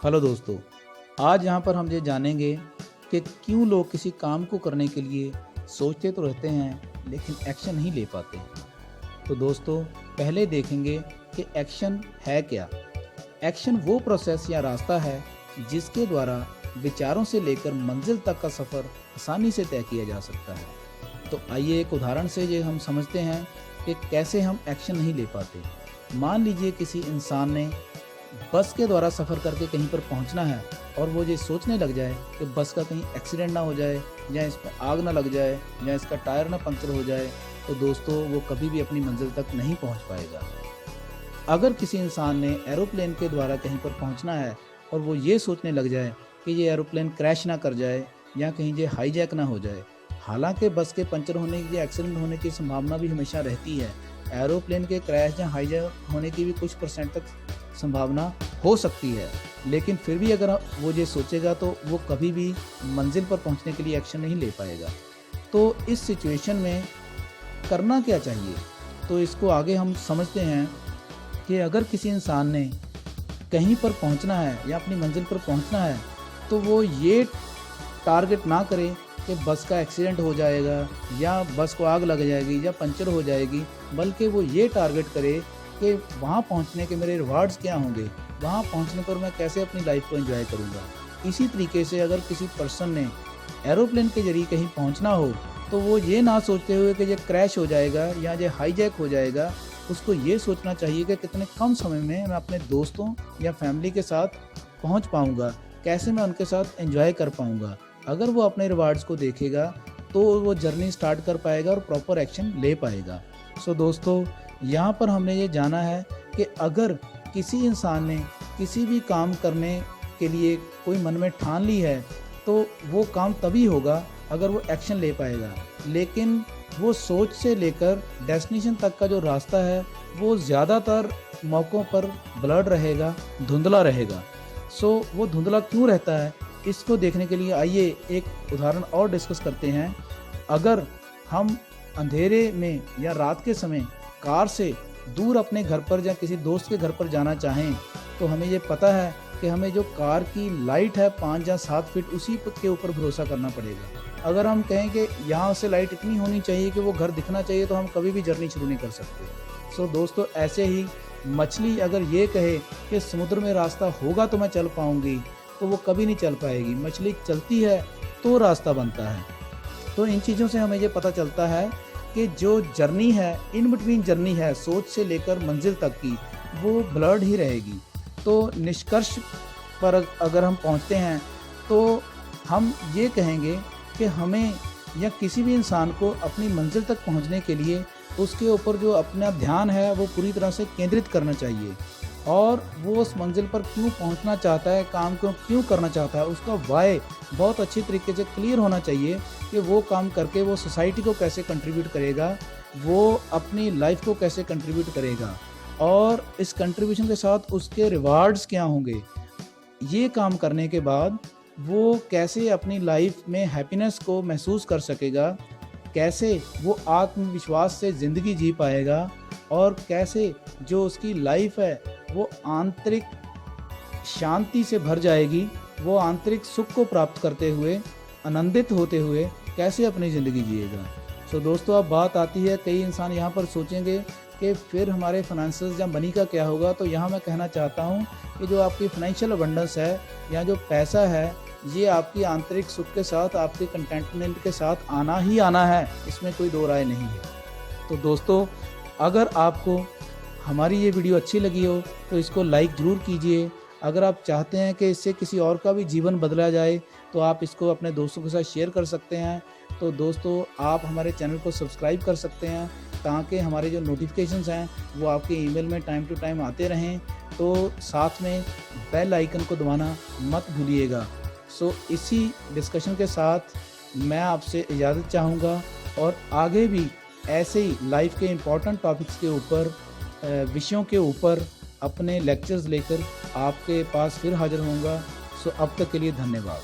Hello दोस्तों, आज यहाँ पर हम ये जानेंगे कि क्यों लोग किसी काम को करने के लिए सोचते तो रहते हैं लेकिन एक्शन नहीं ले पाते हैं। तो दोस्तों, पहले देखेंगे कि एक्शन है क्या। एक्शन वो प्रोसेस या रास्ता है जिसके द्वारा विचारों से लेकर मंजिल तक का सफ़र आसानी से तय किया जा सकता है। तो आइए एक उदाहरण से ये हम समझते हैं कि कैसे हम एक्शन नहीं ले पाते। मान लीजिए किसी इंसान ने बस के द्वारा सफ़र करके कहीं पर पहुंचना है और वो ये सोचने लग जाए कि बस का कहीं एक्सीडेंट ना हो जाए या इस पर आग ना लग जाए या इसका टायर ना पंक्चर हो जाए, तो दोस्तों वो कभी भी अपनी मंजिल तक नहीं पहुंच पाएगा। अगर किसी इंसान ने एरोप्लेन के द्वारा कहीं पर पहुंचना है और वो ये सोचने लग जाए कि ये एरोप्लेन क्रैश ना कर जाए या कहीं ये हाईजैक ना हो जाए, हालांकि बस के पंचर होने की या एक्सीडेंट होने की संभावना भी हमेशा रहती है, एरोप्लेन के क्रैश या हाईजैक होने की भी कुछ परसेंट तक संभावना हो सकती है, लेकिन फिर भी अगर वो ये सोचेगा तो वो कभी भी मंजिल पर पहुंचने के लिए एक्शन नहीं ले पाएगा। तो इस सिचुएशन में करना क्या चाहिए, तो इसको आगे हम समझते हैं कि अगर किसी इंसान ने कहीं पर पहुंचना है या अपनी मंजिल पर पहुंचना है तो वो ये टारगेट ना करे कि बस का एक्सीडेंट हो जाएगा या बस को आग लग जाएगी या पंचर हो जाएगी, बल्कि वो ये टारगेट करे कि वहाँ पहुँचने के मेरे रिवार्ड्स क्या होंगे, वहाँ पहुँचने पर मैं कैसे अपनी लाइफ को एंजॉय करूँगा। इसी तरीके से अगर किसी पर्सन ने एरोप्लेन के जरिए कहीं पहुँचना हो तो वो ये ना सोचते हुए कि ये क्रैश हो जाएगा या ये हाईजैक हो जाएगा, उसको ये सोचना चाहिए कि कितने कम समय में मैं अपने दोस्तों या फैमिली के साथ पहुँच पाऊँगा, कैसे मैं उनके साथ एंजॉय कर पाऊँगा। अगर वो अपने रिवार्ड्स को देखेगा तो वो जर्नी स्टार्ट कर पाएगा और प्रॉपर एक्शन ले पाएगा। सो दोस्तों, यहाँ पर हमने ये जाना है कि अगर किसी इंसान ने किसी भी काम करने के लिए कोई मन में ठान ली है तो वो काम तभी होगा अगर वो एक्शन ले पाएगा, लेकिन वो सोच से लेकर डेस्टिनेशन तक का जो रास्ता है वो ज़्यादातर मौक़ों पर ब्लर्ड रहेगा, धुंधला रहेगा। सो वो धुंधला क्यों रहता है, इसको देखने के लिए आइए एक उदाहरण और डिस्कस करते हैं। अगर हम अंधेरे में या रात के समय कार से दूर अपने घर पर या किसी दोस्त के घर पर जाना चाहें तो हमें ये पता है कि हमें जो कार की लाइट है 5 या 7 फीट उसी के ऊपर भरोसा करना पड़ेगा। अगर हम कहें कि यहाँ से लाइट इतनी होनी चाहिए कि वो घर दिखना चाहिए तो हम कभी भी जर्नी शुरू नहीं कर सकते। सो दोस्तों, ऐसे ही मछली अगर ये कहे कि समुद्र में रास्ता होगा तो मैं चल पाऊँगी तो वो कभी नहीं चल पाएगी। मछली चलती है तो रास्ता बनता है। तो इन चीज़ों से हमें ये पता चलता है कि जो जर्नी है, इन बिटवीन जर्नी है सोच से लेकर मंजिल तक की, वो ब्लर्ड ही रहेगी। तो निष्कर्ष पर अगर हम पहुंचते हैं तो हम ये कहेंगे कि हमें या किसी भी इंसान को अपनी मंजिल तक पहुंचने के लिए उसके ऊपर जो अपना ध्यान है वो पूरी तरह से केंद्रित करना चाहिए और वो उस मंजिल पर क्यों पहुंचना चाहता है, काम को क्यों करना चाहता है, उसका वाई बहुत अच्छी तरीके से क्लियर होना चाहिए कि वो काम करके वो सोसाइटी को कैसे कंट्रीब्यूट करेगा, वो अपनी लाइफ को कैसे कंट्रीब्यूट करेगा और इस कंट्रीब्यूशन के साथ उसके रिवार्ड्स क्या होंगे। ये काम करने के बाद वो कैसे अपनी लाइफ में हैप्पीनेस को महसूस कर सकेगा, कैसे वो आत्मविश्वास से ज़िंदगी जी पाएगा और कैसे जो उसकी लाइफ है वो आंतरिक शांति से भर जाएगी, वो आंतरिक सुख को प्राप्त करते हुए, आनंदित होते हुए कैसे अपनी ज़िंदगी जिएगा। सो दोस्तों, अब बात आती है, कई इंसान यहाँ पर सोचेंगे कि फिर हमारे फाइनेंसेस या मनी का क्या होगा। तो यहाँ मैं कहना चाहता हूँ कि जो आपकी फाइनेंशियल अबंडेंस है या जो पैसा है, ये आपकी आंतरिक सुख के साथ, आपके कंटेंटमेंट के साथ आना ही आना है, इसमें कोई दो राय नहीं है। तो दोस्तों, अगर आपको हमारी ये वीडियो अच्छी लगी हो तो इसको लाइक ज़रूर कीजिए। अगर आप चाहते हैं कि इससे किसी और का भी जीवन बदला जाए तो आप इसको अपने दोस्तों के साथ शेयर कर सकते हैं। तो दोस्तों, आप हमारे चैनल को सब्सक्राइब कर सकते हैं ताकि हमारे जो नोटिफिकेशंस हैं वो आपके ईमेल में टाइम टू टाइम आते रहें। तो साथ में बेल आइकन को दबाना मत भूलिएगा। सो इसी डिस्कशन के साथ मैं आपसे इजाज़त चाहूँगा और आगे भी ऐसे ही लाइफ के इम्पोर्टेंट टॉपिक्स के ऊपर, विषयों के ऊपर अपने लेक्चर्स लेकर आपके पास फिर हाज़िर होऊंगा। सो अब तक के लिए धन्यवाद।